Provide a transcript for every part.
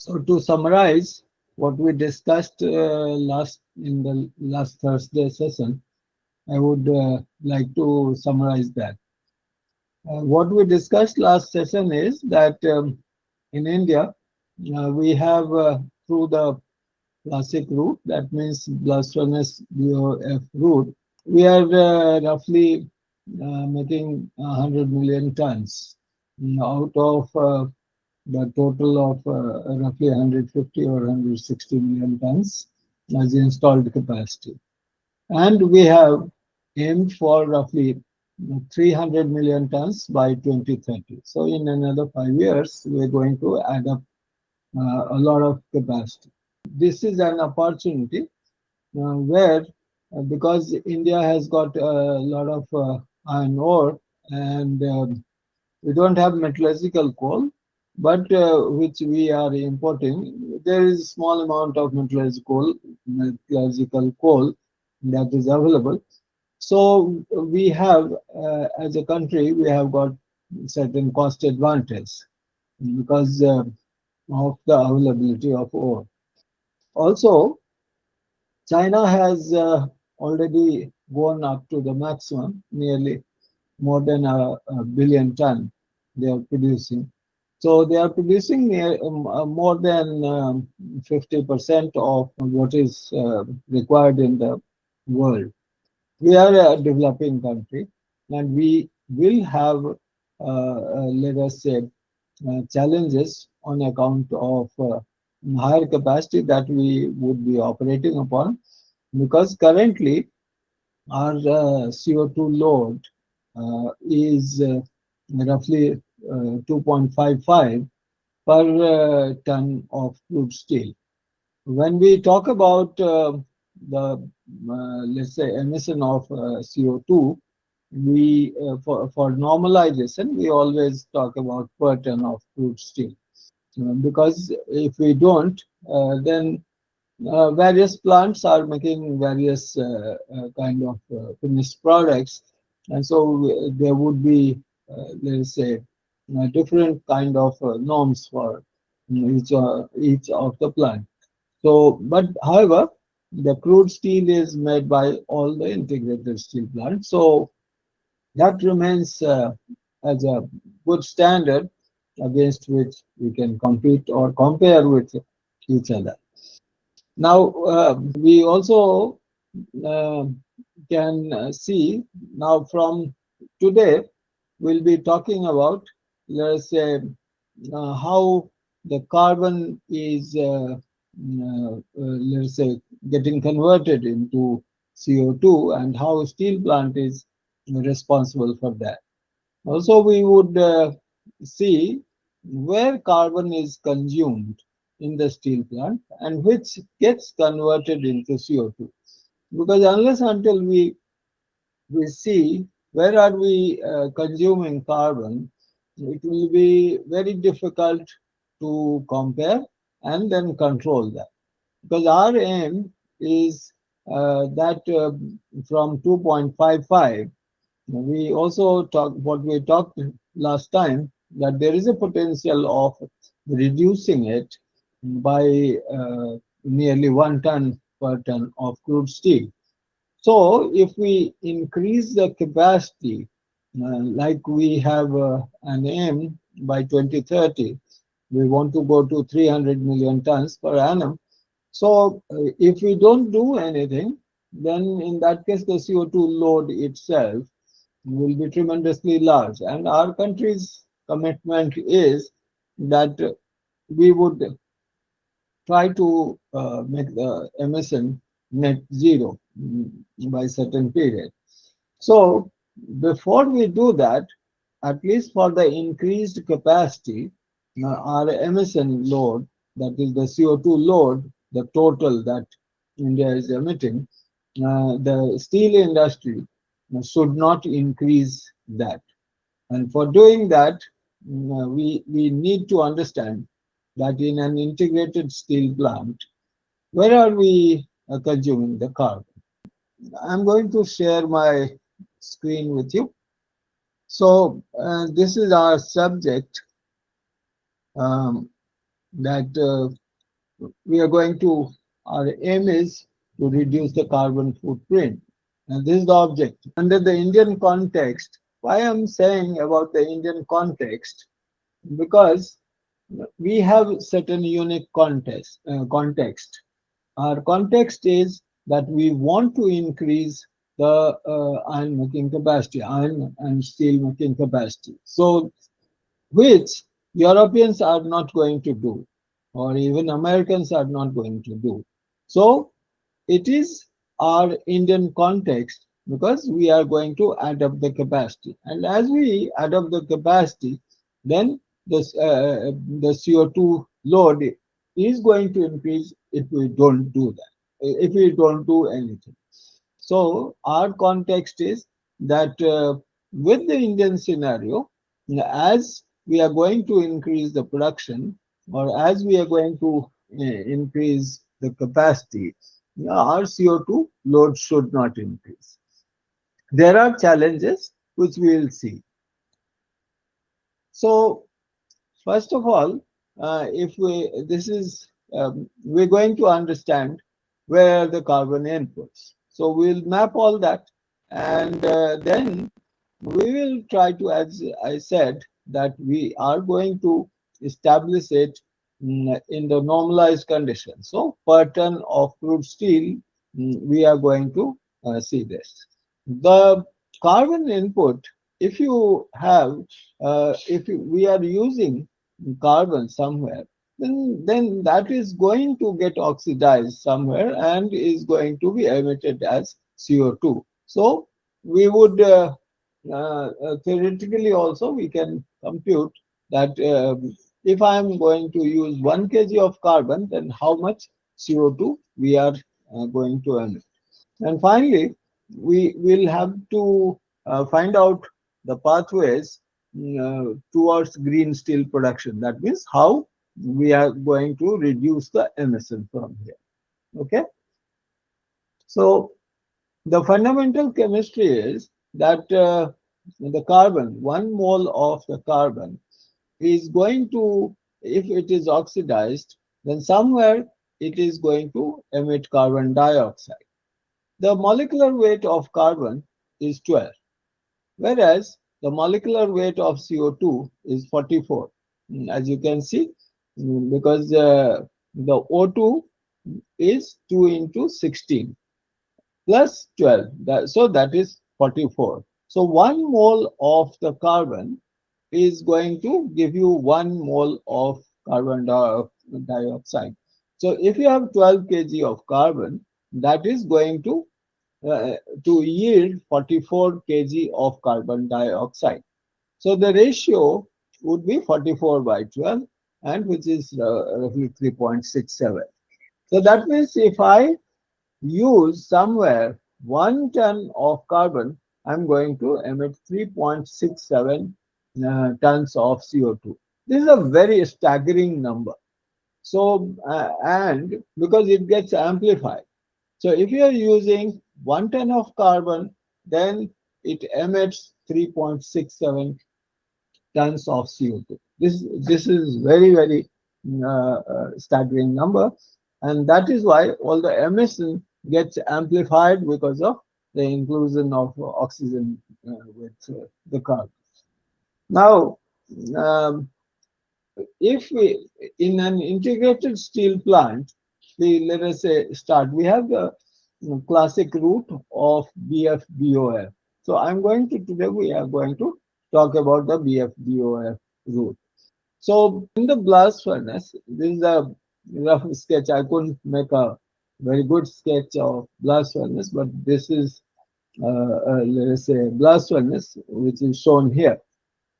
So to summarize what we discussed in the last Thursday session, I would like to summarize that. What we discussed last session is that in India, we have through the classic route, that means blast furnace BOF route, we are roughly making 100 million tons out of the total of roughly 150 or 160 million tons as installed capacity. And we have aimed for roughly 300 million tons by 2030. So in another 5 years, we're going to add up a lot of capacity. This is an opportunity where, because India has got a lot of iron ore and we don't have metallurgical coal, but which we are importing. There is a small amount of metallurgical coal that is available. So we have, as a country, we have got certain cost advantage because of the availability of ore. Also, China has already gone up to the maximum, nearly more than a billion ton they are producing. So they are producing more than 50% of what is required in the world. We are a developing country and we will have, let us say, challenges on account of higher capacity that we would be operating upon, because currently our CO2 load is roughly 2.55 per ton of crude steel. When we talk about the let's say emission of CO2, we for normalization we always talk about per ton of crude steel, because if we don't, then various plants are making various kind of finished products, and so there would be, let's say, different kind of norms for each of the plant. So, but however, the crude steel is made by all the integrated steel plants, so that remains as a good standard against which we can compete or compare with each other. Now, we also uh, can see now from today, we'll be talking about, let's say, how the carbon is, let's say, getting converted into CO2 and how steel plant is responsible for that. Also, we would see where carbon is consumed in the steel plant and which gets converted into CO2. Because unless until we see where are we consuming carbon, it will be very difficult to compare and then control that. Because our aim is that from 2.55, we also talked what we talked last time, that there is a potential of reducing it by nearly 1 ton per ton of crude steel. So if we increase the capacity, like we have an aim by 2030, we want to go to 300 million tons per annum. So if we don't do anything, then in that case the CO2 load itself will be tremendously large. And our country's commitment is that we would try to make the emission net zero by certain period. So before we do that, at least for the increased capacity, our emission load, that is the CO2 load, the total that India is emitting, the steel industry should not increase that. And for doing that, we need to understand that in an integrated steel plant, where are we consuming the carbon? I'm going to share my screen with you. So this is our subject. Um, that we are going to, our aim is to reduce the carbon footprint. And this is the objective. Under the Indian context, why I'm saying about the Indian context, because we have certain unique context. Our context is that we want to increase the iron making capacity, iron and steel making capacity. So, which Europeans are not going to do, or even Americans are not going to do. So, it is our Indian context because we are going to add up the capacity. And as we add up the capacity, then the CO2 load is going to increase if we don't do that, if we don't do anything. So our context is that with the Indian scenario, as we are going to increase the production or as we are going to increase the capacity, our CO2 load should not increase. There are challenges which we will see. So first of all, if we this is we're going to understand where are the carbon inputs. So we'll map all that, and then we will try to, as I said, that we are going to establish it in the normalized condition. So per ton of crude steel, we are going to see this. The carbon input, if you have, we are using carbon somewhere, then that is going to get oxidized somewhere and is going to be emitted as CO2. So we would theoretically also we can compute that if I am going to use 1 kg of carbon, then how much CO2 we are going to emit. And finally, we will have to find out the pathways towards green steel production. That means how we are going to reduce the emission from here. Okay. So the fundamental chemistry is that the carbon, 1 mole of the carbon is going to, if it is oxidized, then somewhere it is going to emit carbon dioxide. The molecular weight of carbon is 12, whereas the molecular weight of CO2 is 44. As you can see, because the O2 is 2 into 16 plus 12. So that is 44. So 1 mole of the carbon is going to give you 1 mole of carbon dioxide. So if you have 12 kg of carbon, that is going uh, to yield 44 kg of carbon dioxide. So the ratio would be 44 by 12, and which is roughly 3.67. So that means if I use somewhere 1 ton of carbon, I'm going to emit 3.67 tons of CO2. This is a very staggering number. So, and because it gets amplified. So if you are using 1 ton of carbon, then it emits 3.67 tons of CO2. This is very staggering number, and that is why all the emission gets amplified because of the inclusion of oxygen with the carbon. Now, um, if we in an integrated steel plant, we let us say start. We have the classic route of BF-BOF. So I'm going to today we are going to talk about the BF-BOF route. So in the blast furnace, this is a rough sketch. I couldn't make a very good sketch of blast furnace, but this is let us say blast furnace, which is shown here.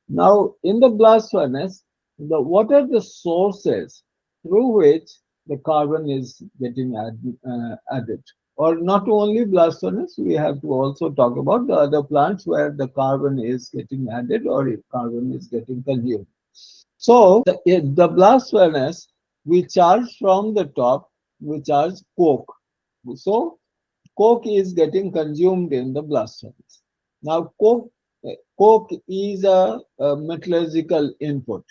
Now, in the blast furnace, what are the sources through which the carbon is getting added? Or not only blast furnace, we have to also talk about the other plants where the carbon is getting added or if carbon is getting consumed. So, the blast furnace, we charge from the top, we charge coke. So, coke is getting consumed in the blast furnace. Now, coke is a metallurgical input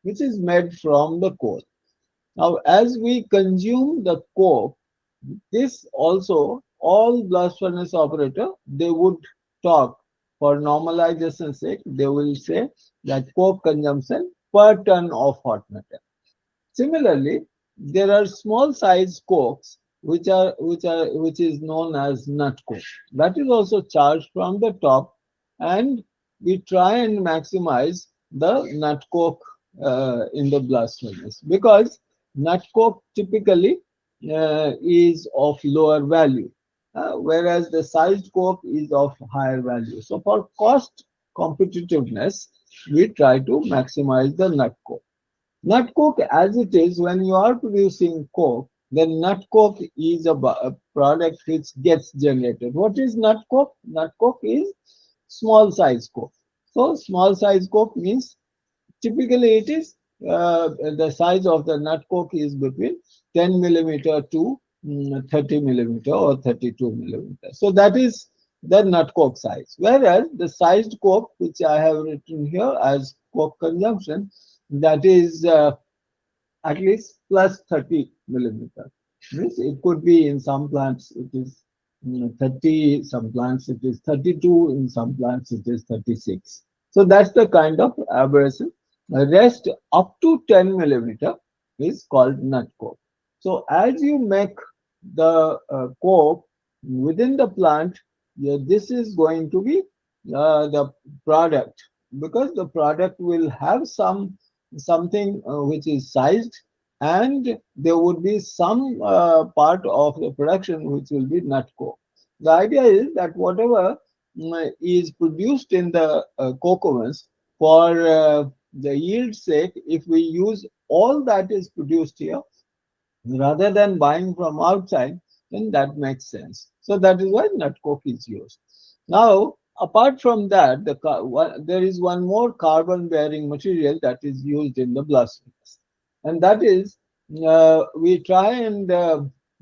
which is made from the coal. Now, as we consume the coke, this also, all blast furnace operator, they would talk for normalization sake, they will say that coke consumption per ton of hot metal. Similarly, there are small size cokes which is known as nut coke. That is also charged from the top, and we try and maximize the nut coke in the blast furnace, because nut coke typically is of lower value, whereas the sized coke is of higher value. So for cost competitiveness, we try to maximize the nut coke. Nut coke, as it is, when you are producing coke, then nut coke is a product which gets generated. What is nut coke? Nut coke is small size coke. So small size coke means typically it is the size of the nut coke is between 10 millimeter to 30 millimeter or 32 millimeter. So that is the nut coke size. Whereas the sized coke, which I have written here as coke consumption, that is at least plus 30 millimeter. Means it could be in some plants it is 30, some plants it is 32, in some plants it is 36. So that's the kind of aberration. The rest up to 10 millimeter is called nut coke. So as you make the coke within the plant, yeah, this is going to be the product, because the product will have something which is sized, and there would be some part of the production which will be nut coke. The idea is that whatever is produced in the coke ovens, for the yield sake, if we use all that is produced here rather than buying from outside, then that makes sense. So that is why nut coke is used. Now, apart from that, there is one more carbon-bearing material that is used in the blast furnace, and that is we try and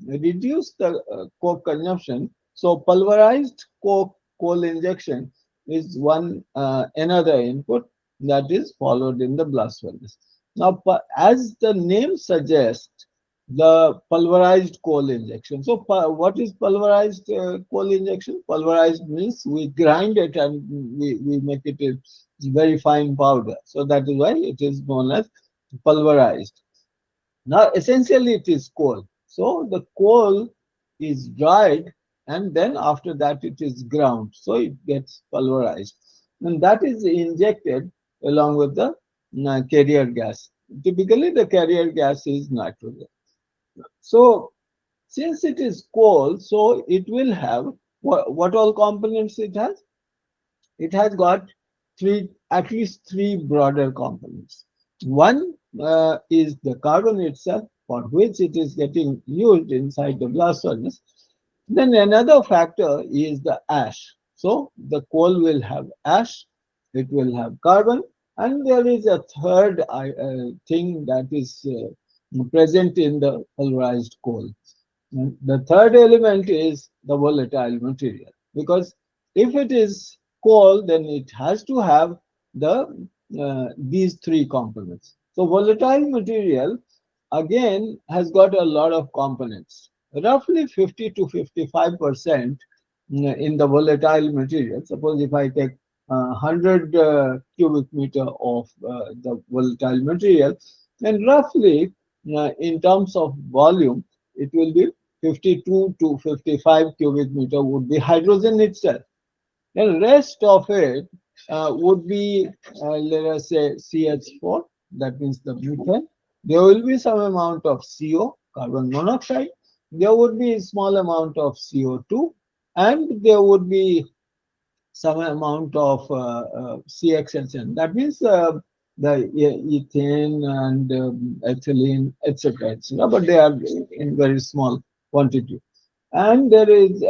reduce the coke consumption. So pulverized coke coal injection is one another input that is followed in the blast furnace. Now, as the name suggests, the pulverized coal injection. So, what is pulverized coal injection? Pulverized means we grind it and we make it a very fine powder. So, that is why it is known as pulverized. Now, essentially, it is coal. So, the coal is dried, and then after that, it is ground. So, it gets pulverized. And that is injected along with the carrier gas. Typically, the carrier gas is nitrogen. So, since it is coal, so it will have what all components it has? It has got at least three broader components. One is the carbon itself, for which it is getting used inside the blast furnace. Then another factor is the ash. So the coal will have ash, it will have carbon, and there is a third thing that is present in the pulverized coal. And the third element is the volatile material, because if it is coal, then it has to have these three components. So volatile material again has got a lot of components. Roughly 50 to 55% in the volatile material. Suppose if I take 100 cubic meter of the volatile material, then roughly in terms of volume, it will be 52 to 55 cubic meter would be hydrogen itself. The rest of it would be, let us say, CH4, that means the methane. There will be some amount of CO, carbon monoxide. There would be a small amount of CO2, and there would be some amount of CXHN. That means the ethane and ethylene, etc., etc. But they are in very small quantity. And there is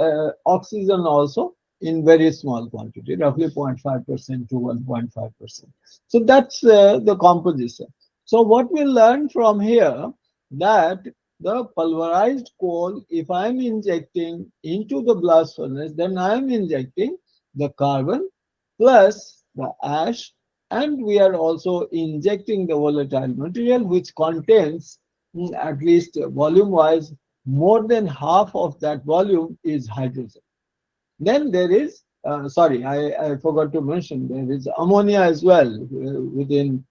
oxygen also in very small quantity, roughly 0.5% to 1.5%. So that's the composition. So what we learn from here, that the pulverized coal, if I'm injecting into the blast furnace, then I'm injecting the carbon plus the ash, and we are also injecting the volatile material which contains at least volume wise, more than half of that volume is hydrogen. Then there is, sorry, I forgot to mention, there is ammonia as well within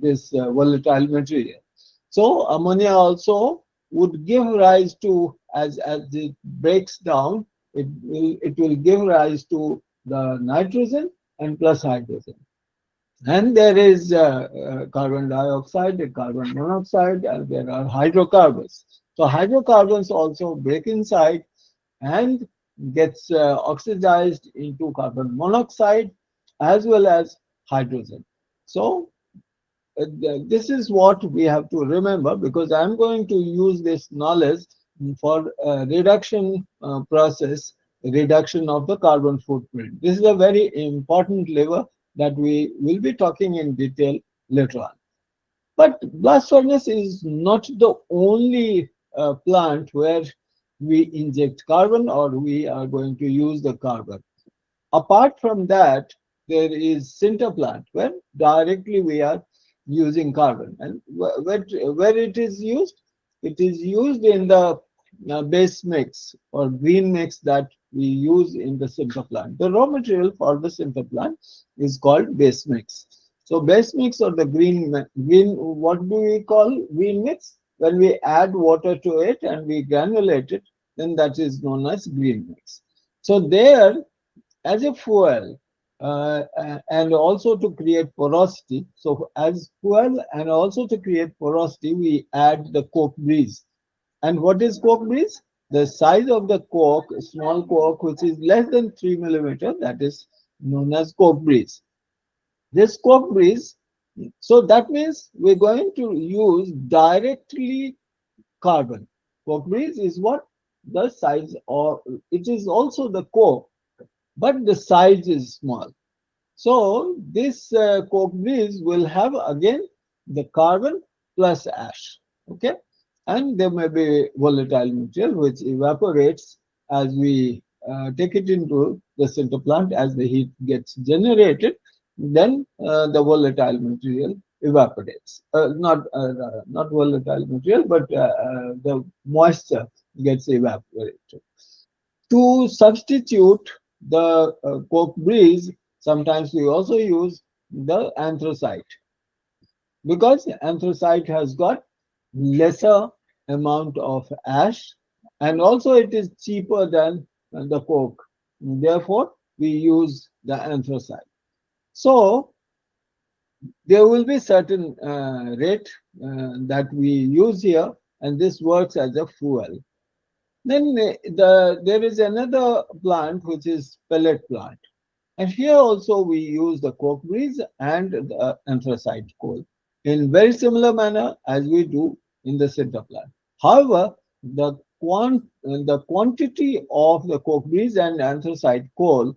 this volatile material. So ammonia also would give rise to, as it breaks down, it will give rise to the nitrogen and plus hydrogen. And there is carbon dioxide, carbon monoxide, and there are hydrocarbons. So hydrocarbons also break inside and gets oxidized into carbon monoxide as well as hydrogen. So this is what we have to remember, because I'm going to use this knowledge for reduction process, reduction of the carbon footprint. This is a very important lever that we will be talking in detail later on. But blast furnace is not the only plant where we inject carbon or we are going to use the carbon. Apart from that, there is sinter plant where directly we are using carbon. And where it is used? It is used in the base mix or green mix that we use in the sinter plant. The raw material for the sinter plant is called base mix. So base mix or the green, what do we call green mix? When we add water to it and we granulate it, then that is known as green mix. So there, as a fuel, and also to create porosity. So as fuel and also to create porosity, we add the coke breeze. And what is coke breeze? The size of the coke, small coke, which is less than 3 millimeter, that is known as coke breeze. This coke breeze, so that means we're going to use directly carbon. Coke breeze is what? The size, or it is also the coke, but the size is small. So this coke breeze will have again the carbon plus ash. Okay, and there may be volatile material which evaporates as we take it into the sinter plant. As the heat gets generated, then the volatile material evaporates. Not volatile material, but the moisture gets evaporated. To substitute the coke breeze, sometimes we also use the anthracite, because anthracite has got lesser amount of ash, and also it is cheaper than the coke. Therefore, we use the anthracite. So there will be certain rate that we use here, and this works as a fuel. Then there is another plant which is pellet plant. And here also we use the coke breeze and the anthracite coal in very similar manner as we do in the sinter plant. However, the quantity of the coke breeze and anthracite coal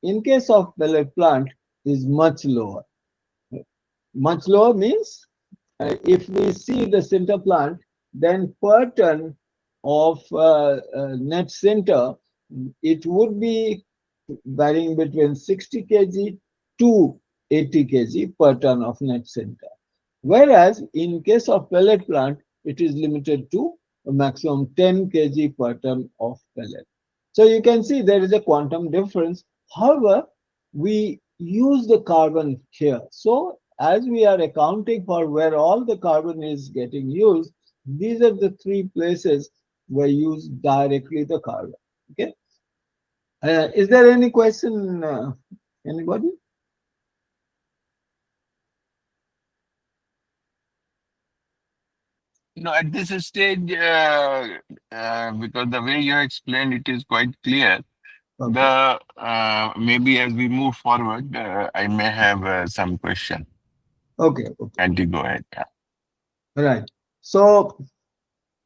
in case of pellet plant is much lower. Much lower means if we see the sinter plant, then per ton of net sinter, it would be varying between 60 kg to 80 kg per ton of net sinter. Whereas in case of pellet plant, it is limited to a maximum 10 kg per ton of pellet. So you can see there is a quantum difference. However, we use the carbon here. So as we are accounting for where all the carbon is getting used, these are the three places where you use directly the carbon. Okay. Is there any question, anybody? At this stage, because the way you explained it is quite clear. Okay. The maybe as we move forward, I may have some question. Okay. Okay. And you go ahead. Yeah. Right. So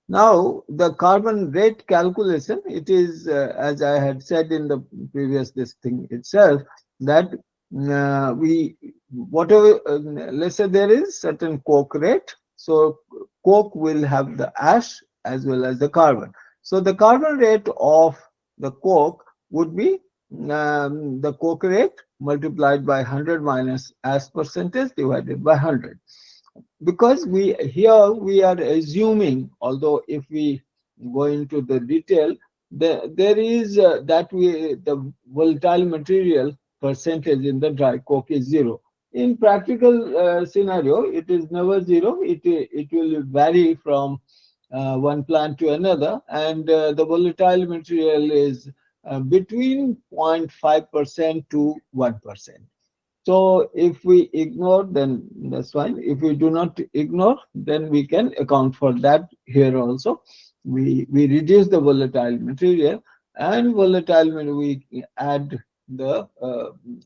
now the carbon rate calculation, it is as I had said in the previous this thing itself, that we whatever let's say there is certain coke rate. So coke will have the ash as well as the carbon. So the carbon rate of the coke would be the coke rate multiplied by 100 minus ash percentage divided by 100. because we here we are assuming, although if we go into the detail, there is that we the volatile material percentage in the dry coke is zero. In practical scenario, it is never zero. It will vary from one plant to another, and the volatile material is between 0.5% to 1%. So if we ignore, then that's fine. If we do not ignore, then we can account for that here also. We reduce the volatile material, and we add the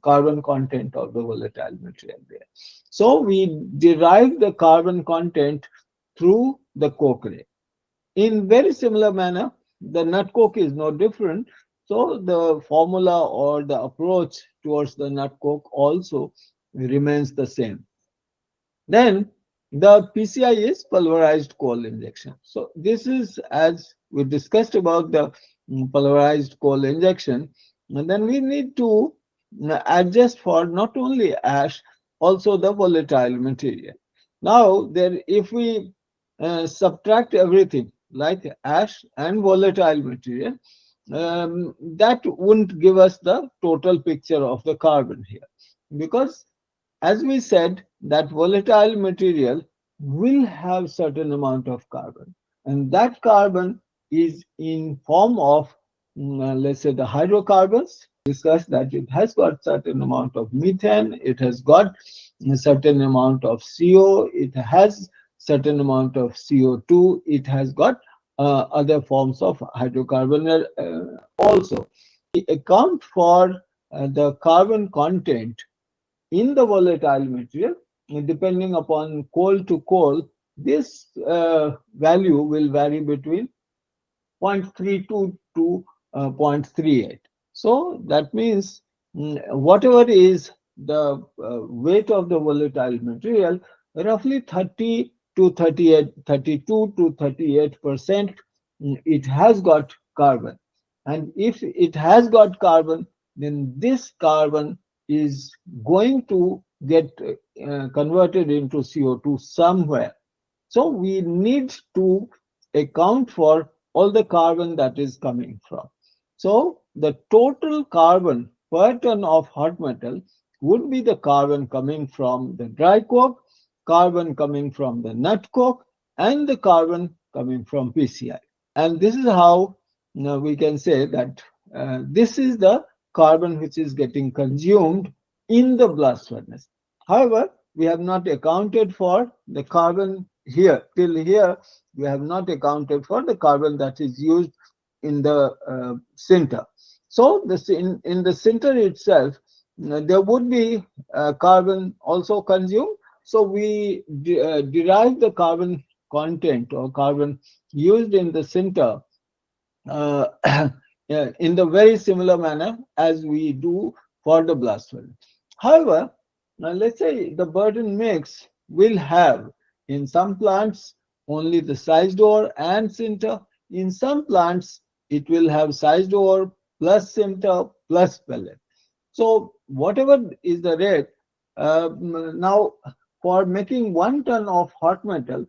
carbon content of the volatile material there. So we derive the carbon content through the coke rate. In very similar manner, the nut coke is no different. So the formula or the approach towards the nut coke also remains the same. Then the PCI is pulverized coal injection. So this is, as we discussed about the pulverized coal injection, and then we need to adjust for not only ash, also the volatile material. Now, there, if we subtract everything like ash and volatile material, that wouldn't give us the total picture of the carbon here, because as we said, that volatile material will have certain amount of carbon, and that carbon is in form of let's say the hydrocarbons. Discussed that it has got certain amount of methane, it has got a certain amount of CO, it has certain amount of CO2, it has got other forms of hydrocarbon also. We account for the carbon content in the volatile material, depending upon coal to coal, this value will vary between 0.32 to 0.38. So that means whatever is the weight of the volatile material, roughly 30 to 38, 32 to 38%, it has got carbon. And if it has got carbon, then this carbon is going to get converted into CO2 somewhere. So we need to account for all the carbon that is coming from. So the total carbon per ton of hot metal would be the carbon coming from the dry coke, carbon coming from the nut coke, and the carbon coming from PCI. And this is how we can say that this is the carbon which is getting consumed in the blast furnace. However, we have not accounted for the carbon here. Till here, we have not accounted for the carbon that is used in the sinter. So this in the sinter itself, there would be carbon also consumed. So we derive the carbon content or carbon used in the sinter uh, in the very similar manner as we do for the blast furnace. However, now let's say the burden mix will have in some plants only the sized ore and sinter. In some plants, it will have sized ore plus sinter plus pellet. So whatever is the rate, now for making 1 ton of hot metal,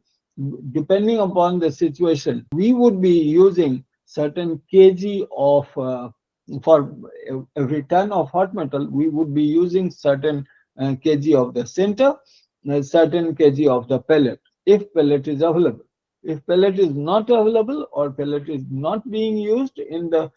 depending upon the situation, we would be using certain kg of for every ton of hot metal, we would be using certain kg of the sinter, certain kg of the pellet, if pellet is available. If pellet is not available or pellet is not being used in the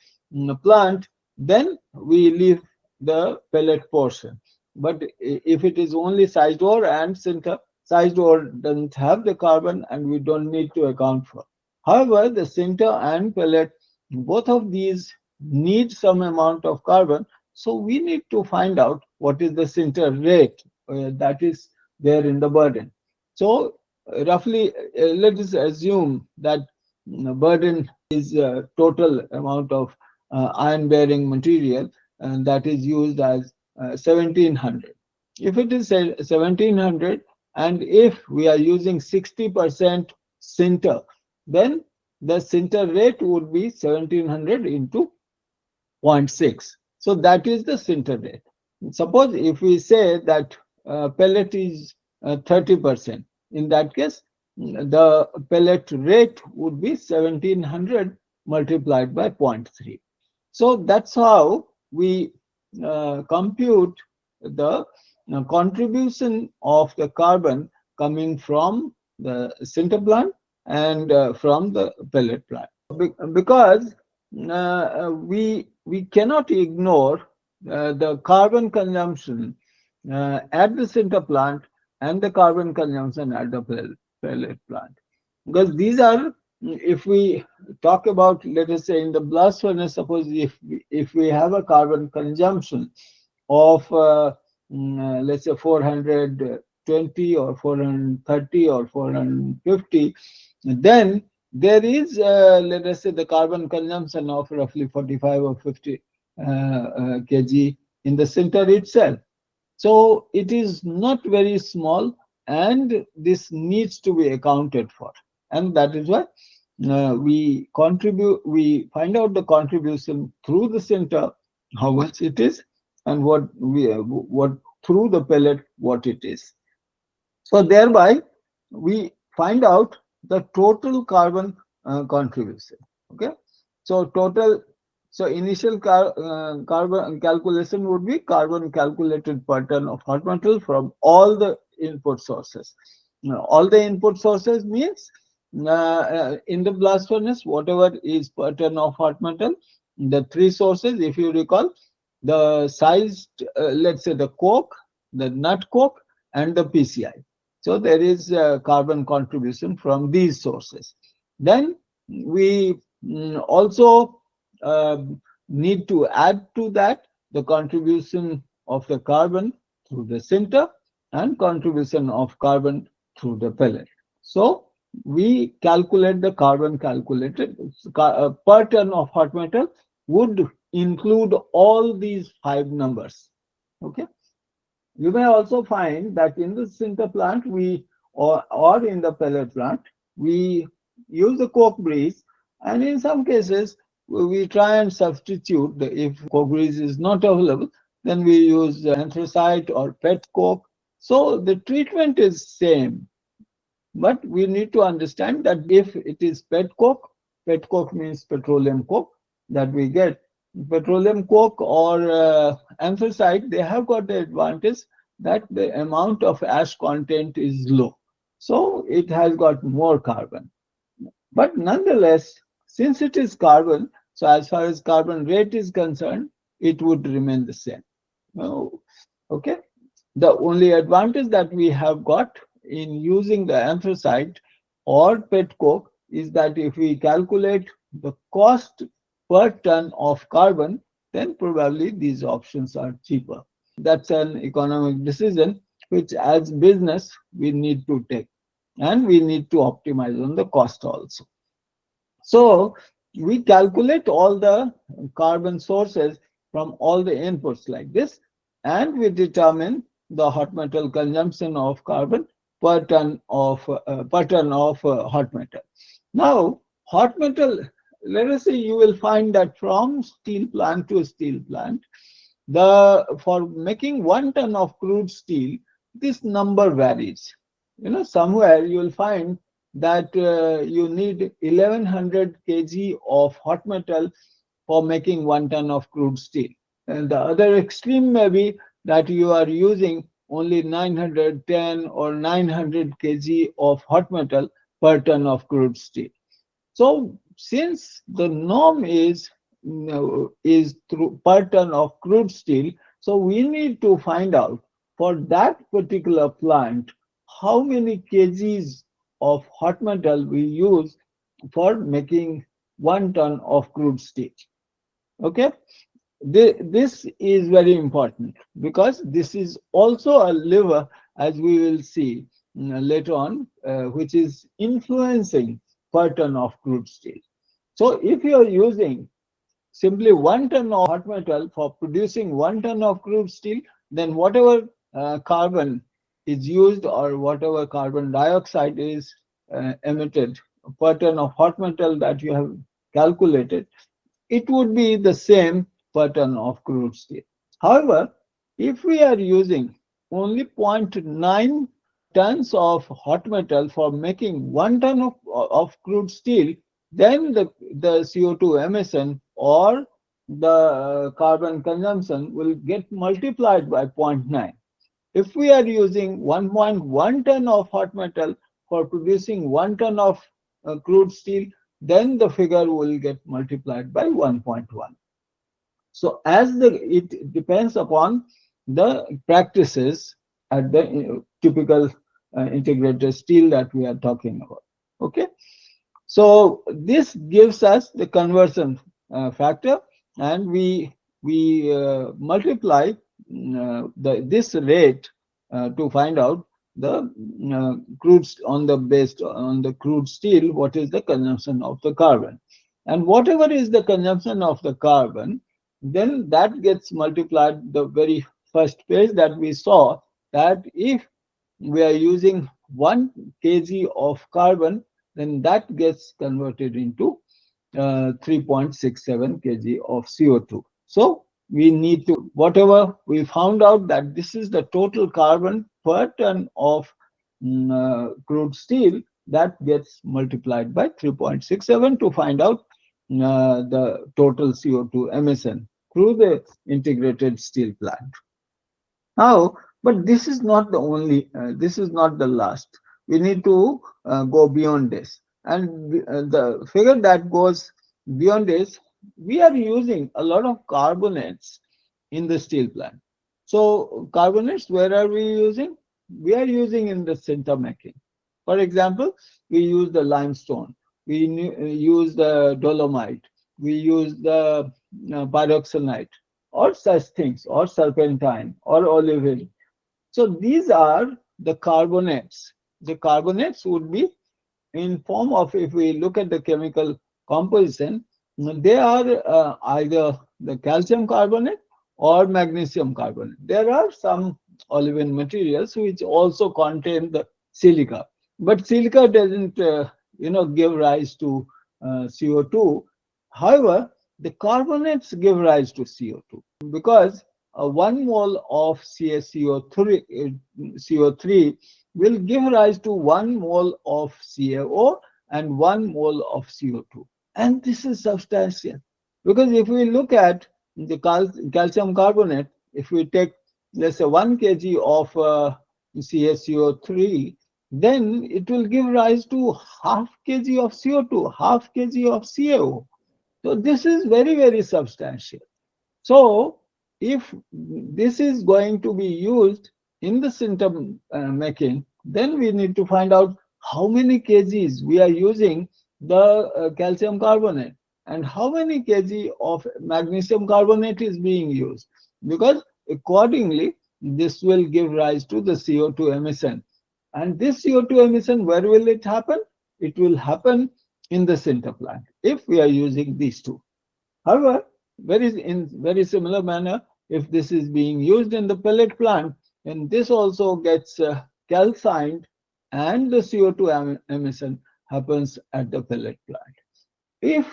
plant, then we leave the pellet portion. But if it is only sized ore and sinter, sized ore doesn't have the carbon and we don't need to account for. However, the sinter and pellet, both of these need some amount of carbon. So we need to find out what is the sinter rate that is there in the burden. So roughly, let us assume that burden is total amount of iron bearing material, and that is used as 1700. If it is 1700 and if we are using 60% sinter, then the sinter rate would be 1700 into zero point 0.6. So that is the sinter rate. Suppose if we say that pellet is 30%, in that case, the pellet rate would be 1700 multiplied by zero point 0.3. So that's how we compute the contribution of the carbon coming from the sinter plant and from the pellet plant. Because we cannot ignore the carbon consumption at the sinter plant and the carbon consumption at the pellet plant, because these are, if we talk about, let us say in the blast furnace, suppose if we have a carbon consumption of let's say 420 or 430 or 450, then there is let us say the carbon consumption of roughly 45 or 50 kg in the sinter itself. So it is not very small, and this needs to be accounted for. And that is why we find out the contribution through the sinter, how much it is, and what through the pellet, what it is. So thereby we find out the total carbon contribution. Okay, so total. So initial carbon calculation would be carbon calculated per ton of hot metal from all the input sources. Now, all the input sources means in the blast furnace, whatever is per ton of hot metal, the three sources, if you recall, the sized, let's say the coke, the nut coke, and the PCI. So there is carbon contribution from these sources. Then we also need to add to that the contribution of the carbon through the sinter and contribution of carbon through the pellet. So we calculate the carbon calculated per ton of hot metal would include all these five numbers. Okay. You may also find that in the sinter plant or in the pellet plant, we use the coke grease, and in some cases we try and substitute if coke grease is not available, then we use anthracite or pet coke. So the treatment is same, but we need to understand that if it is pet coke means petroleum coke that we get. Petroleum coke or anthracite, they have got the advantage that the amount of ash content is low. So it has got more carbon. But nonetheless, since it is carbon, so as far as carbon rate is concerned, it would remain the same. Oh, okay. The only advantage that we have got in using the anthracite or pet coke is that if we calculate the cost per ton of carbon, then probably these options are cheaper. That's an economic decision which, as business, we need to take, and we need to optimize on the cost also. So we calculate all the carbon sources from all the inputs like this, and we determine the hot metal consumption of carbon per ton of hot metal. Now, hot metal. Let us say you will find that from steel plant to steel plant, for making 1 ton of crude steel, this number varies. Somewhere you will find that you need 1100 kg of hot metal for making 1 ton of crude steel. And the other extreme may be that you are using only 910 or 900 kg of hot metal per ton of crude steel. So since the norm is through per ton of crude steel, so we need to find out for that particular plant how many kgs of hot metal we use for making 1 ton of crude steel. Okay, this is very important because this is also a lever, as we will see later on, which is influencing per ton of crude steel. So if you are using simply 1 ton of hot metal for producing 1 ton of crude steel, then whatever carbon is used or whatever carbon dioxide is emitted per ton of hot metal that you have calculated, it would be the same per ton of crude steel. However, if we are using only 0.9 tons of hot metal for making 1 ton of crude steel, then the CO2 emission or the carbon consumption will get multiplied by zero point 0.9. If we are using 1.1 ton of hot metal for producing 1 ton of crude steel, then the figure will get multiplied by 1.1. So as it depends upon the practices at the typical integrated steel that we are talking about. Okay. So this gives us the conversion factor, and we multiply this rate to find out the crude on the based on the crude steel, what is the consumption of the carbon, and whatever is the consumption of the carbon, then that gets multiplied. The very first page that we saw, that if we are using 1 kg of carbon, then that gets converted into 3.67 kg of CO2. So we need to, whatever we found out, that this is the total carbon per ton of crude steel, that gets multiplied by 3.67 to find out the total CO2 emission through the integrated steel plant. Now, but this is not the only, this is not the last. We need to go beyond this. And the figure that goes beyond this, we are using a lot of carbonates in the steel plant. So carbonates, where are we using? We are using in the sinter making. For example, we use the limestone, we use the dolomite, we use the pyroxenite, or such things, or serpentine, or olivine. So these are the carbonates. The carbonates would be in form of, if we look at the chemical composition, they are either the calcium carbonate or magnesium carbonate. There are some olivine materials which also contain the silica, but silica doesn't give rise to CO2. However, the carbonates give rise to CO2, because 1 mole of CO3 will give rise to 1 mole of CaO and 1 mole of CO2. And this is substantial, because if we look at the calcium carbonate, if we take, let's say, 1 kg of CaCO3, then it will give rise to half kg of CO2, half kg of CaO. So this is very, very substantial. So if this is going to be used in the sinter making, then we need to find out how many kgs we are using the calcium carbonate, and how many kg of magnesium carbonate is being used, because accordingly this will give rise to the CO2 emission. And this CO2 emission, where will it happen? It will happen in the sinter plant if we are using these two. However, in very similar manner, if this is being used in the pellet plant, then this also gets calcined, and the CO2 emission happens at the pellet plant. If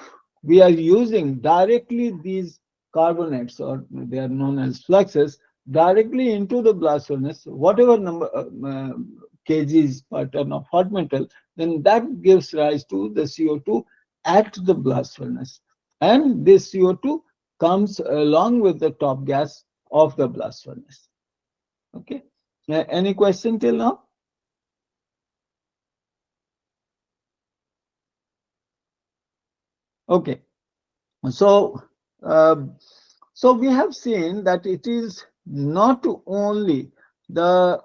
we are using directly these carbonates, or they are known as fluxes, directly into the blast furnace, whatever number kgs per ton of hot metal, then that gives rise to the CO2 at the blast furnace. And this CO2 comes along with the top gas of the blast furnace. Okay. Any question till now? Okay. So, so we have seen that it is not only the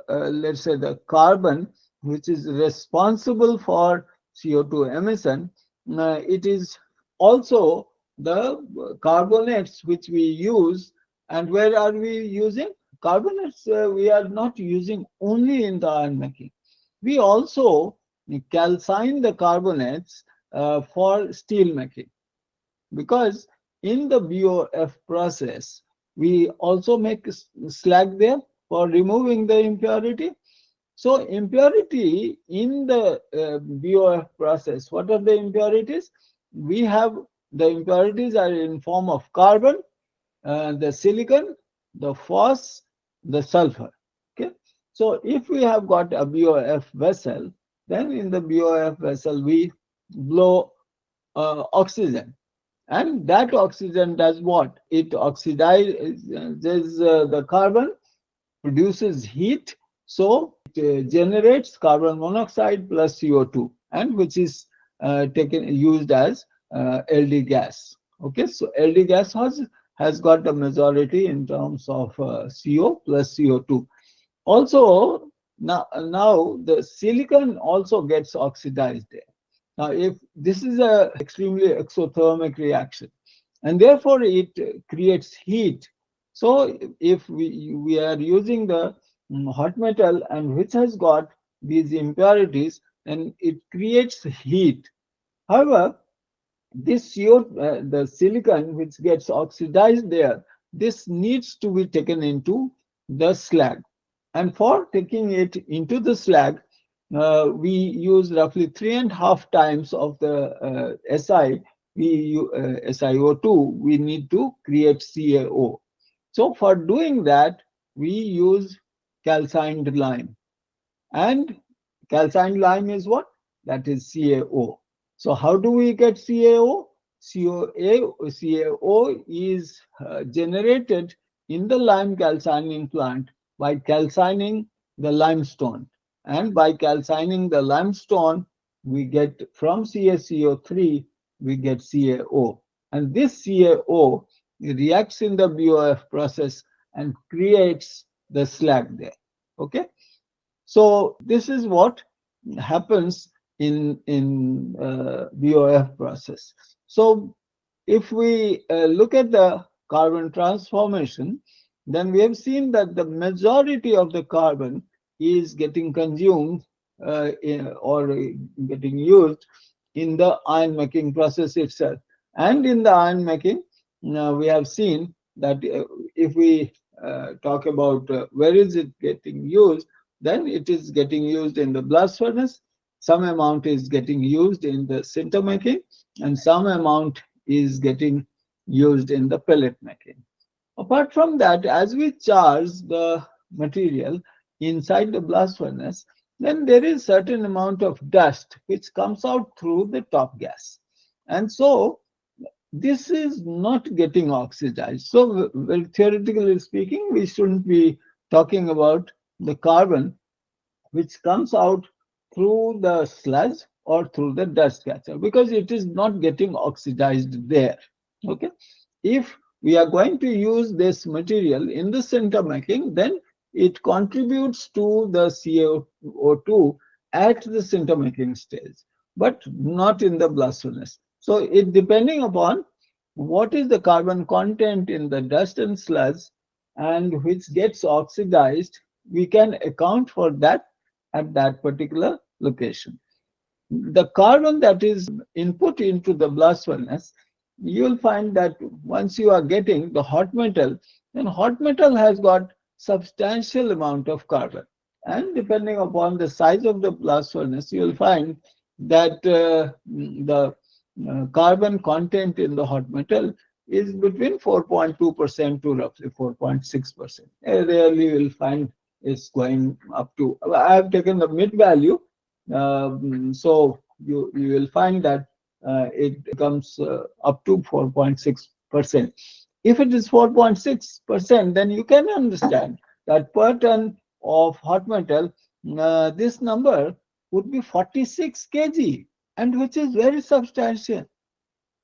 let's say the carbon which is responsible for CO2 emission. It is also the carbonates which we use. And where are we using carbonates? We are not using only in the iron making. We also calcine the carbonates for steel making, because in the BOF process we also make slag there for removing the impurity. So impurity in the BOF process, what are the impurities? We have the impurities are in form of carbon, the silicon, the phos, the sulfur. Okay. So if we have got a BOF vessel, then in the BOF vessel we blow oxygen, and that oxygen does what? It oxidizes the carbon, produces heat, so it generates carbon monoxide plus CO2, and which is taken used as LD gas. Okay, so LD gas has got the majority in terms of CO plus CO2. Also, now the silicon also gets oxidized there. Now, if this is a extremely exothermic reaction, and therefore it creates heat. So if we are using the hot metal and which has got these impurities, then it creates heat. However, this the silicon which gets oxidized there, this needs to be taken into the slag. And for taking it into the slag, we use roughly 3.5 times of the SiO2 we need to create CaO. So for doing that, we use calcined lime. And calcined lime is what? That is CaO. So how do we get CaO? CaO is generated in the lime calcining plant by calcining the limestone. And by calcining the limestone, we get from CaCO3, we get CaO. And this CaO reacts in the BOF process and creates the slag there. Okay. So this is what happens in BOF process. So if we look at the carbon transformation, then we have seen that the majority of the carbon is getting consumed or getting used in the iron making process itself. And in the iron making, we have seen that if we talk about where is it getting used, then it is getting used in the blast furnace. Some amount is getting used in the sinter making, and some amount is getting used in the pellet making. Apart from that, as we charge the material inside the blast furnace, then there is certain amount of dust which comes out through the top gas. And so this is not getting oxidized. So well, theoretically speaking, we shouldn't be talking about the carbon which comes out through the sludge or through the dust catcher, because it is not getting oxidized there. Okay. If we are going to use this material in the sinter making, then it contributes to the CO2 at the sinter making stage, but not in the blast furnace. So it depending upon what is the carbon content in the dust and sludge and which gets oxidized, we can account for that at that particular location. The carbon that is input into the blast furnace, you'll find that once you are getting the hot metal, then hot metal has got substantial amount of carbon. And depending upon the size of the blast furnace, you'll find that the carbon content in the hot metal is between 4.2% to roughly 4.6%. Rarely you will find it's going up to, I have taken the mid value, so you will find that it comes up to 4.6%. If it is 4.6%, then you can understand that per ton of hot metal, this number would be 46 kg, and which is very substantial.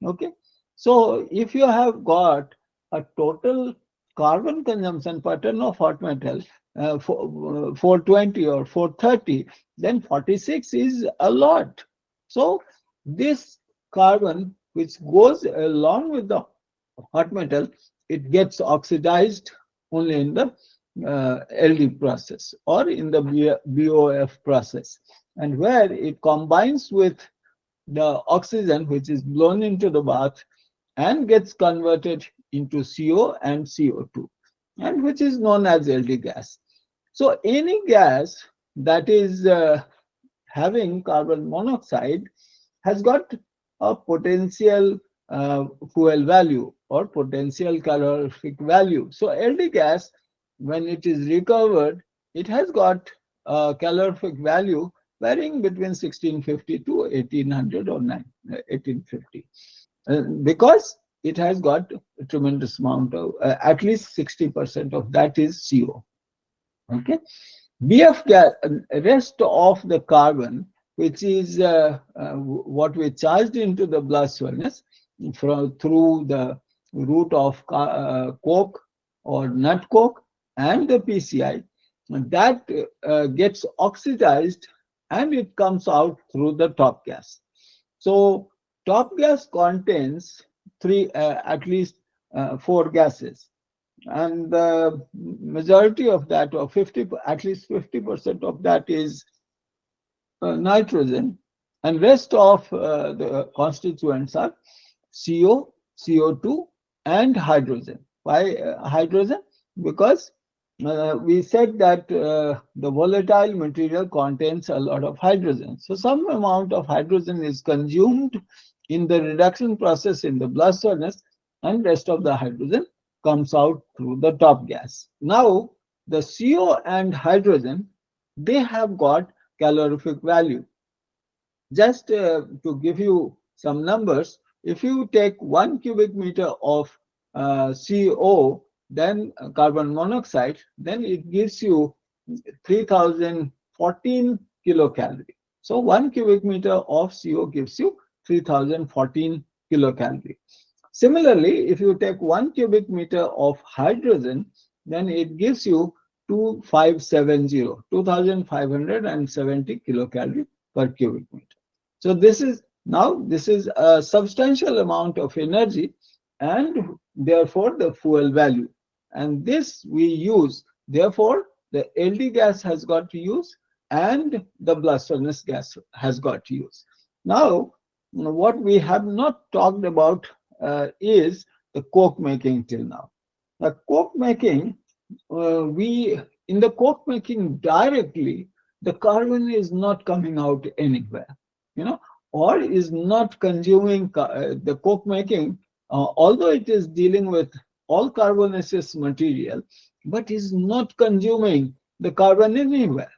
Okay. So if you have got a total carbon consumption per ton of hot metal, 420 or 430, then 46 is a lot. So this carbon which goes along with the hot metal, it gets oxidized only in the LD process or in the BOF process, and where it combines with the oxygen which is blown into the bath and gets converted into CO and CO2, and which is known as LD gas. So any gas that is having carbon monoxide has got a potential fuel value or potential calorific value. So LD gas, when it is recovered, it has got a calorific value varying between 1650 to 1800 or 1850, because it has got a tremendous amount of, at least 60% of that is CO. Okay. BF gas, rest of the carbon, which is what we charged into the blast furnace through the route of coke or nut coke and the PCI, that gets oxidized and it comes out through the top gas. So top gas contains at least four gases, and the majority of that, or 50, at least 50% of that, is nitrogen, and rest of the constituents are CO, CO2, and hydrogen. Why hydrogen? Because we said that the volatile material contains a lot of hydrogen. So some amount of hydrogen is consumed in the reduction process in the blast furnace, and rest of the hydrogen comes out through the top gas. Now, the CO and hydrogen, they have got calorific value. Just to give you some numbers, if you take 1 cubic meter of CO, then carbon monoxide, then it gives you 3014 kilocalorie. So 1 cubic meter of CO gives you 3014 kilocalorie. Similarly, if you take 1 cubic meter of hydrogen, then it gives you 2570 kilocalorie per cubic meter. So this is a substantial amount of energy, and therefore the fuel value. And this we use. Therefore, the LD gas has got to use, and the blast furnace gas has got to use. Now, what we have not talked about is the coke making till now. The coke making, we in the coke making directly, the carbon is not coming out anywhere, you know, or is not consuming the coke making, although it is dealing with all carbonaceous material, but is not consuming the carbon anywhere.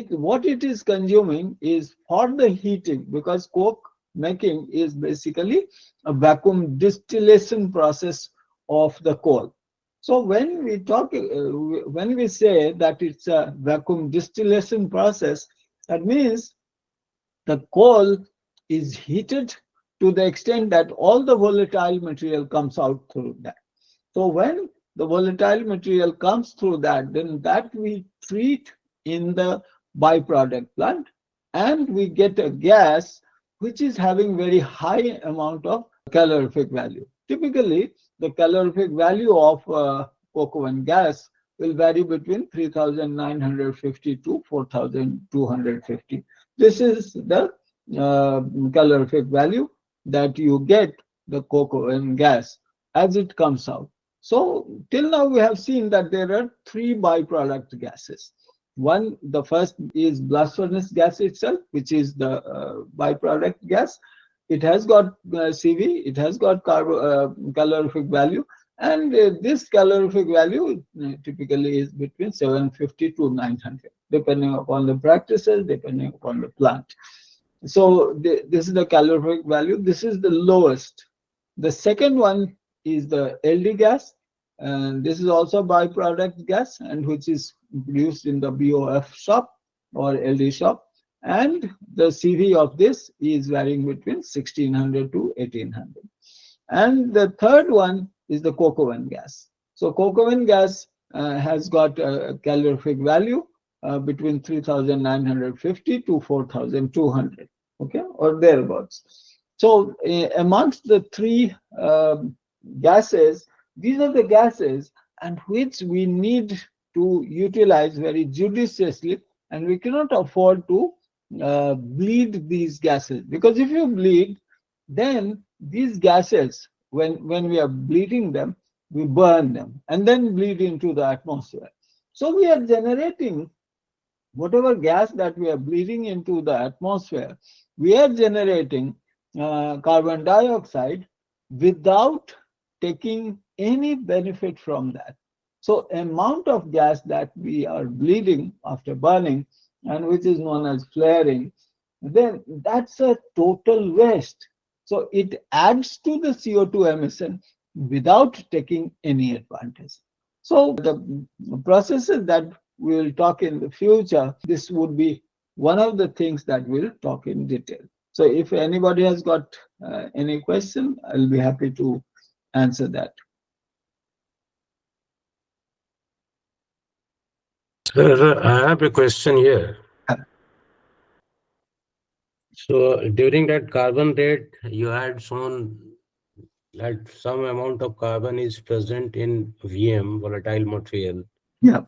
What it is consuming is for the heating, because coke making is basically a vacuum distillation process of the coal. So when we talk, when we say that it's a vacuum distillation process, that means the coal is heated to the extent that all the volatile material comes out through that. So when the volatile material comes through that, then that we treat in the byproduct plant, and we get a gas which is having very high amount of calorific value. Typically, the calorific value of coke oven gas will vary between 3950 to 4250. This is the calorific value that you get the coke oven gas as it comes out. So till now we have seen that there are three byproduct gases. One, the first is blast furnace gas itself, which is the byproduct gas. It has got CV, it has got calorific value, and this calorific value typically is between 750 to 900, depending upon the practices, depending upon the plant. So this is the calorific value. This is the lowest. The second one is the LD gas, and this is also byproduct gas, and which is produced in the BOF shop or LD shop. And the CV of this is varying between 1600 to 1800. And the third one is the coke oven gas. So coke oven gas has got a calorific value between 3950 to 4200, okay, or thereabouts. So amongst the three gases, these are the gases and which we need to utilize very judiciously, and we cannot afford to bleed these gases, because if you bleed, then these gases, when we are bleeding them, we burn them and then bleed into the atmosphere. So we are generating whatever gas that we are bleeding into the atmosphere, we are generating carbon dioxide without taking any benefit from that. So amount of gas that we are bleeding after burning, and which is known as flaring, then that's a total waste. So it adds to the CO2 emission without taking any advantage. So the processes that we will talk in the future, this would be one of the things that we'll talk in detail. So if anybody has got any question, I'll be happy to answer that. Sir, I have a question here. So during that carbon rate, you had shown that some amount of carbon is present in VM, volatile material. Yeah.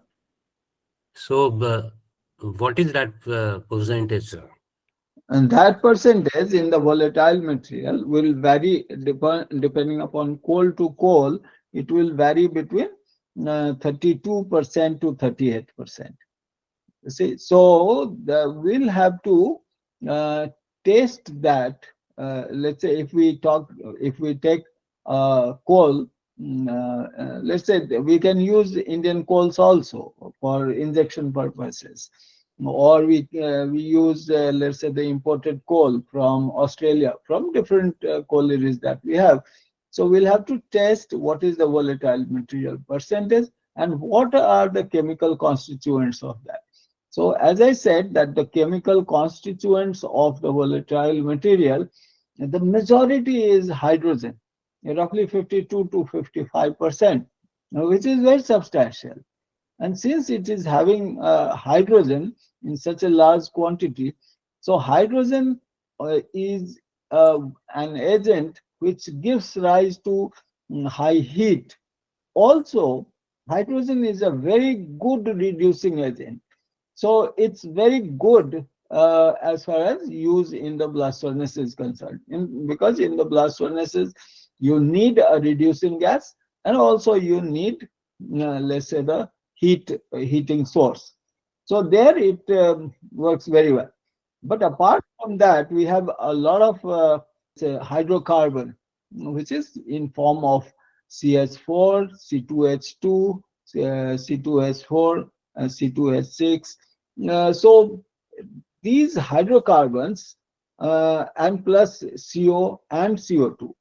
So what is that percentage, sir? And that percentage in the volatile material will vary depending upon coal to coal. It will vary between 32% to 38%. See, so we'll have to uh, taste that. Let's say if we take coal, let's say we can use Indian coals also for injection purposes, or we use let's say the imported coal from Australia, from different collieries that we have. So we'll have to test what is the volatile material percentage and what are the chemical constituents of that. So as I said, that the chemical constituents of the volatile material, the majority is hydrogen, roughly 52 to 55%, which is very substantial. And since it is having hydrogen in such a large quantity, so hydrogen is an agent which gives rise to high heat. Also, hydrogen is a very good reducing agent. So it's very good as far as use in the blast furnace is concerned. Because in the blast furnaces, you need a reducing gas, and also you need, let's say, the heating source. So there it works very well. But apart from that, we have a lot of say hydrocarbon, which is in form of CH4, C2H2, C2H4, C2H6. So these hydrocarbons and plus CO and CO2.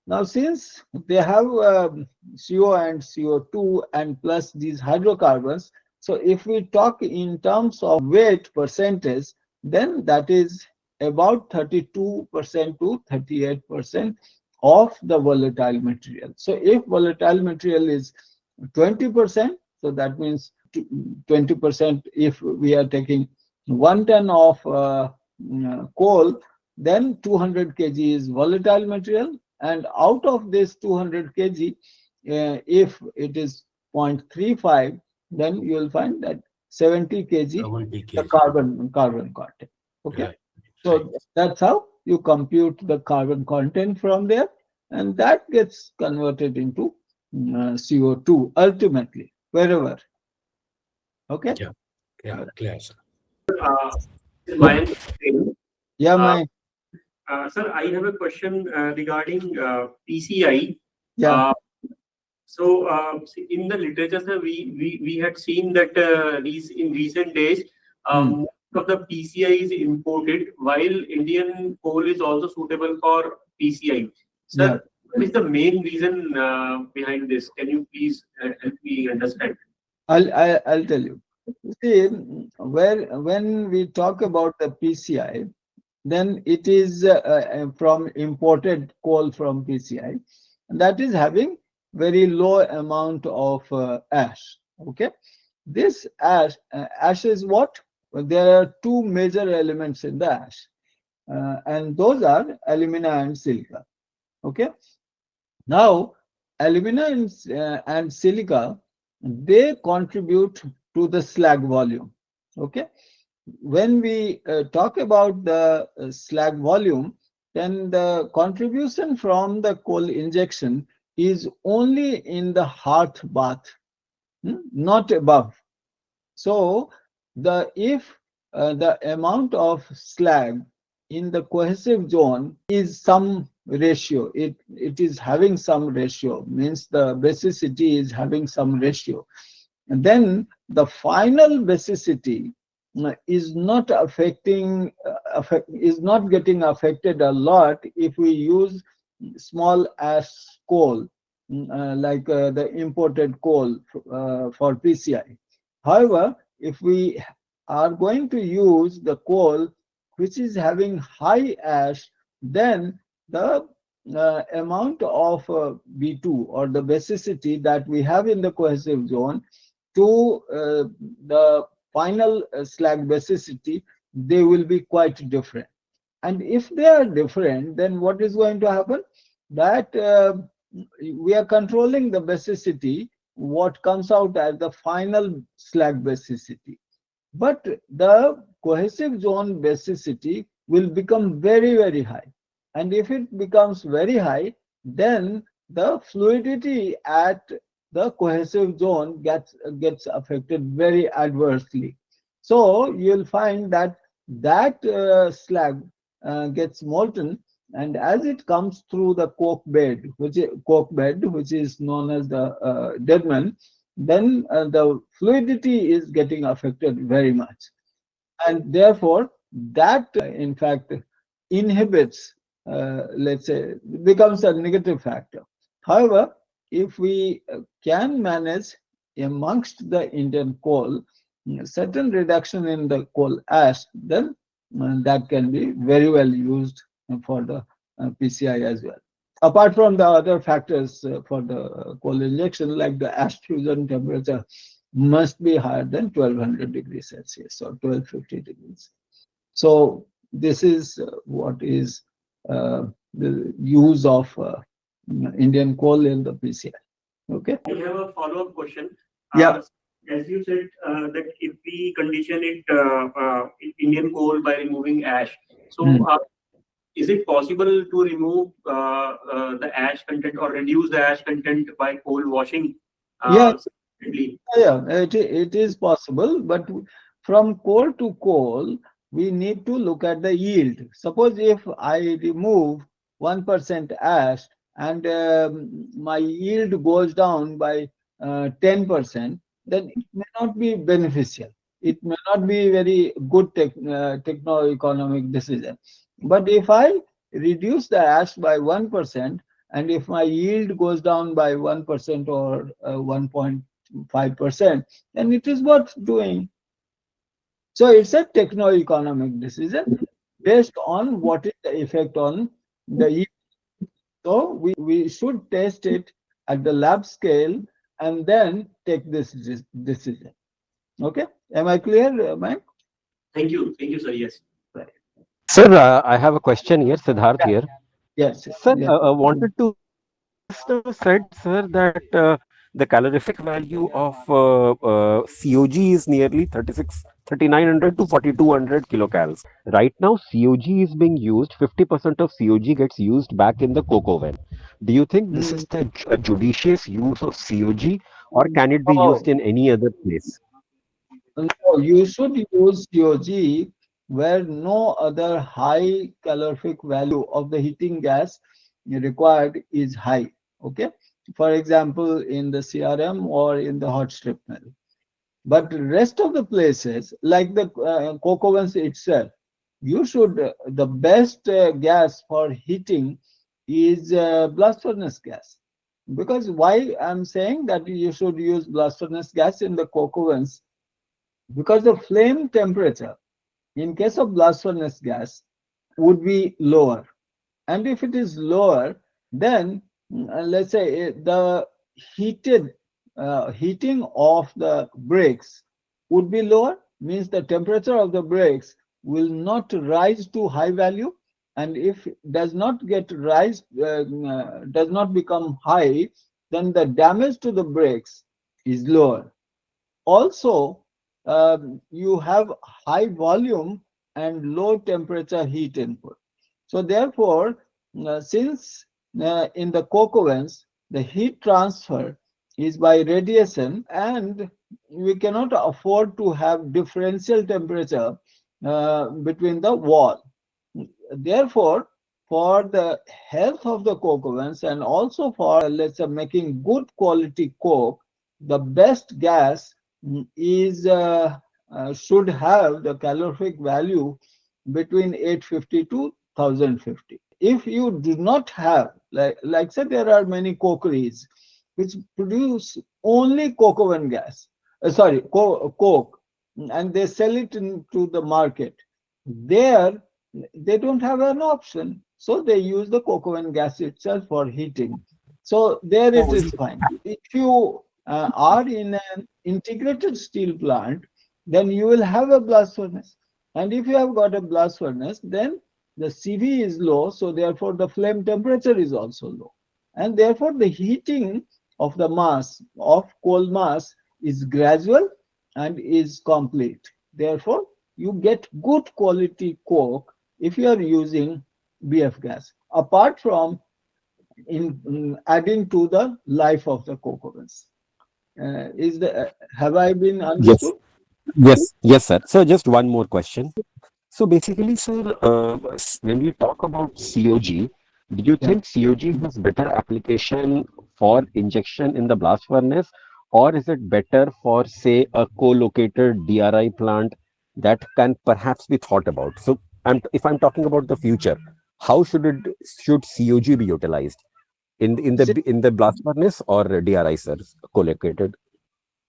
Now, since they have CO and CO2 and plus these hydrocarbons, so if we talk in terms of weight percentage, then that is about 32% to 38% of the volatile material. So if volatile material is 20%, so that means 20%, if we are taking 1 ton of coal, then 200 kg is volatile material, and out of this 200 kg, if it is 0.35, then you will find that 70 kg 70 the kg. carbon content. Okay, Right. so that's how you compute the carbon content from there, and that gets converted into CO2 ultimately, wherever. Okay. Yeah. Yeah. Clear, sir. Uh, Yeah, Mayank Singh. yeah, Uh, my Sir, I have a question regarding PCI. yeah, Uh, see, in the literature, sir, we had seen that in recent days, hmm, most of the PCI is imported, while Indian coal is also suitable for PCI. yeah. Sir, what is the main reason behind this? Can you please help me understand? I'll tell you. See, when we talk about the PCI, then it is from imported coal from PCI, and that is having very low amount of ash. Okay, this ash is what? Well, there are two major elements in the ash, and those are alumina and silica. Okay, now alumina and silica, they contribute to the slag volume. Okay, when we talk about the slag volume, then the contribution from the coal injection is only in the hearth bath, not above. So the if the amount of slag in the cohesive zone is some ratio. It is having some ratio, means the basicity is having some ratio. And then the final basicity is not affecting, is not getting affected a lot if we use small ash coal, like the imported coal for PCI. However, if we are going to use the coal which is having high ash, then the amount of B2 or the basicity that we have in the cohesive zone to the final slag basicity, they will be quite different. And if they are different, then what is going to happen? That we are controlling the basicity, what comes out as the final slag basicity. But the cohesive zone basicity will become very, very high. And if it becomes very high, then the fluidity at the cohesive zone gets affected very adversely. So you'll find that slag gets molten, and as it comes through the coke bed, which is known as the deadman, then the fluidity is getting affected very much, and therefore that in fact inhibits, let's say, becomes a negative factor. However, if we can manage amongst the Indian coal certain reduction in the coal ash, then that can be very well used for the PCI as well. Apart from the other factors for the coal injection, like the ash fusion temperature must be higher than 1200 degrees Celsius or 1250 degrees. So this is what is the use of Indian coal in the PCI. Okay. I have a follow-up question. Yeah. As you said, that if we condition it, Indian coal by removing ash, so is it possible to remove the ash content or reduce the ash content by coal washing? Yeah. Significantly? Yeah, it is possible, but from coal to coal, we need to look at the yield. Suppose if I remove 1% ash and my yield goes down by 10%, then it may not be beneficial. It may not be very good techno-economic decision. But if I reduce the ash by 1%, and if my yield goes down by 1% or 1.5%, then it is worth doing. So it's a techno-economic decision based on what is the effect on the yield. So we should test it at the lab scale and then take this decision. Okay, am I clear, Mike? Thank you, sir. Yes. Right. Sir, I have a question here, Siddharth here. Yes. Sir, Yes. wanted to just said, sir, that the calorific value of COG is nearly 3900 to 4200 kilocals. Right now, COG is being used, 50% of COG gets used back in the coke oven. Do you think this is the judicious use of COG, or can it be Oh, used in any other place? no, you should use COG where no other high calorific value of the heating gas required is high. Okay. For example, in the CRM or in the hot strip mill. But the rest of the places, like the coke ovens itself, you should, the best gas for heating is blast furnace gas. Because why I'm saying that you should use blast furnace gas in the coke ovens, because the flame temperature in case of blast furnace gas would be lower, and if it is lower, then let's say the heating of the bricks would be lower, means the temperature of the bricks will not rise to high value, and if it does not does not become high, then the damage to the bricks is lower. Also, you have high volume and low temperature heat input. So therefore, since in the coke ovens, the heat transfer is by radiation, and we cannot afford to have differential temperature between the wall. Therefore, for the health of the coke ovens and also for, let's say, making good quality coke, the best gas is should have the calorific value between 850 to 1050. If you do not have, like say, there are many cokeries which produce only coke oven gas, sorry, coke, and they sell it into the market. There, they don't have an option, so they use the coke oven gas itself for heating. So there it is fine. If you are in an integrated steel plant, then you will have a blast furnace. And if you have got a blast furnace, then the CV is low, so therefore the flame temperature is also low. And therefore the heating of the mass, of coal mass, is gradual and is complete. Therefore, you get good quality coke if you are using BF gas, apart from in adding to the life of the coke ovens. Have I been Yes, understood? yes, sir. So just one more question. So basically, sir, when we talk about COG, do you Yeah. think COG has better application for injection in the blast furnace, or is it better for, say, a co-located DRI plant that can perhaps be thought about? So, if I'm talking about the future, how should COG be utilized in the blast furnace or DRI, sir, co-located?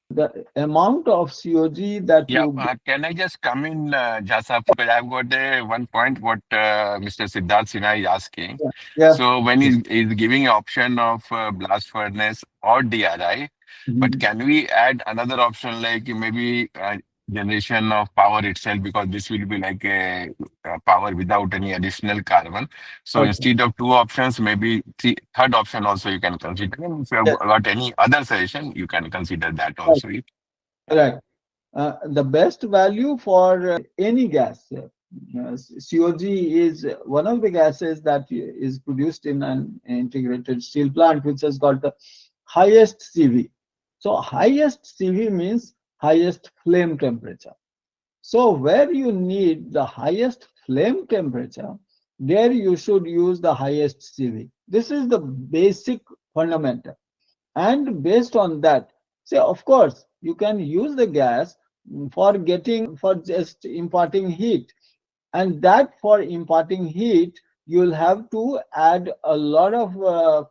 The amount of COG that Yeah, you get. can I just come in, Jasa? Because I've got one point what Mr. Siddharth Sinha is asking. Yeah, yeah. So when he's giving an option of blast furnace or DRI, but Mhm. can we add another option like maybe generation of power itself, because this will be like a power without any additional carbon. So Okay. instead of two options, maybe third option also you can consider. And if you have Yes. got any other suggestion, you can consider that Right. also. Right. The best value for any gas, COG is one of the gases that is produced in an integrated steel plant, which has got the highest CV. So highest CV means highest flame temperature. So where you need the highest flame temperature, there you should use the highest CV. This is the basic fundamental. And based on that, say, of course, you can use the gas for just imparting heat. And that for imparting heat, you'll have to add a lot of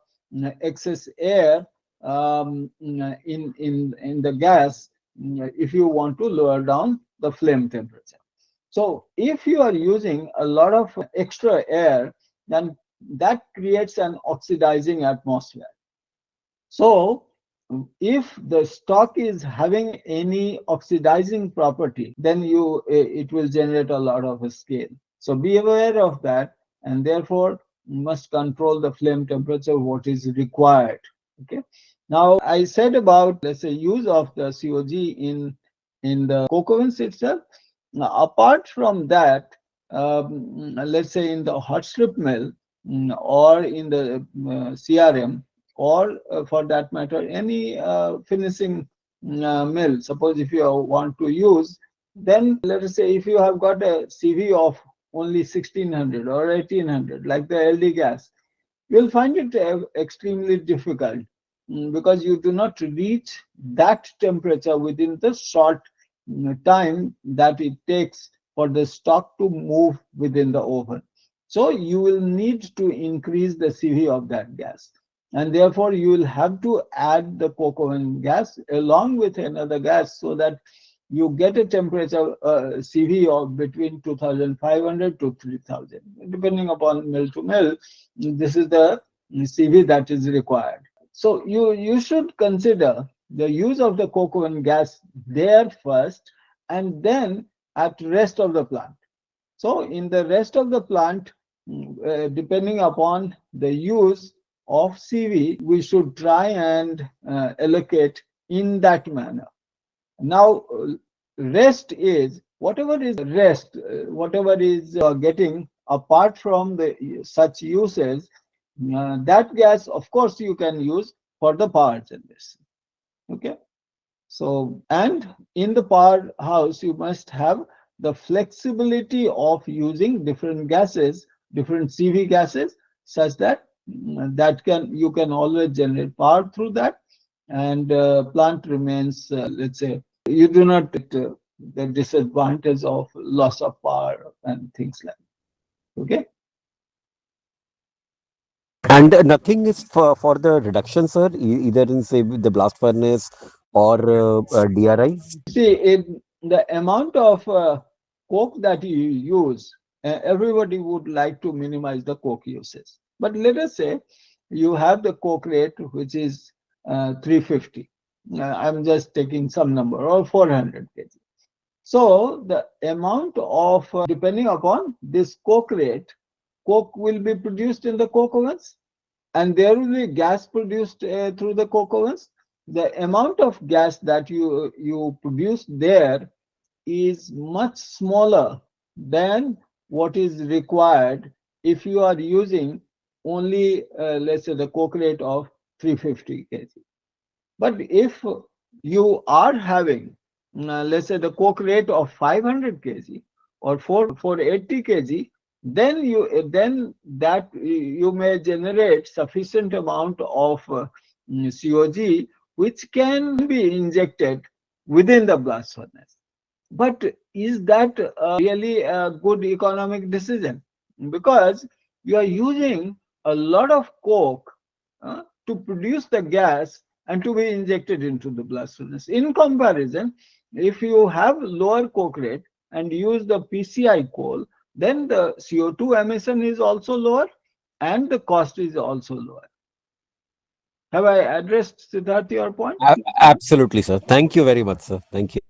excess air in the gas if you want to lower down the flame temperature. So if you are using a lot of extra air, then that creates an oxidizing atmosphere. So if the stock is having any oxidizing property, then it will generate a lot of scale. So be aware of that, and therefore you must control the flame temperature what is required. Okay. Now I said about, let's say, use of the COG in the coke ovens itself. Now, apart from that, let's say in the hot strip mill, or in the CRM, or for that matter, any finishing mill. Suppose if you want to use, then let us say if you have got a CV of only 1600 or 1800, like the LD gas, you'll find it extremely difficult, because you do not reach that temperature within the short time that it takes for the stock to move within the oven. So you will need to increase the CV of that gas. And therefore, you will have to add the coke oven gas along with another gas, so that you get a temperature CV of between 2500 to 3000, depending upon mill to mill. This is the CV that is required. So you should consider the use of the coke oven gas there first, and then at rest of the plant. So in the rest of the plant, depending upon the use of CV, we should try and allocate in that manner. Now, rest is whatever is getting apart from the such uses. That gas, of course, you can use for the power generation. Okay. So, and in the powerhouse, you must have the flexibility of using different gases different CV gases, such that you can always generate power through that, and plant remains, let's say, you do not get the disadvantage of loss of power and things like that. Okay. And nothing is for the reduction, sir, either in, say, the blast furnace or DRI? See, in the amount of coke that you use, everybody would like to minimize the coke usage. But let us say you have the coke rate, which is 350. I'm just taking some number, or 400 kg. So the amount of, depending upon this coke rate, coke will be produced in the coke ovens, and there will be gas produced through the coke ovens. The amount of gas that you produce there is much smaller than what is required if you are using only, let's say, the coke rate of 350 kg. But if you are having, let's say, the coke rate of 500 kg or 480 kg, then you may generate sufficient amount of COG, which can be injected within the blast furnace. But is that really a good economic decision? Because you are using a lot of coke to produce the gas and to be injected into the blast furnace. In comparison, if you have lower coke rate and use the PCI coal, then the CO2 emission is also lower and the cost is also lower. Have I addressed, Siddharth, your point? Absolutely, sir. Thank you very much, sir. Thank you.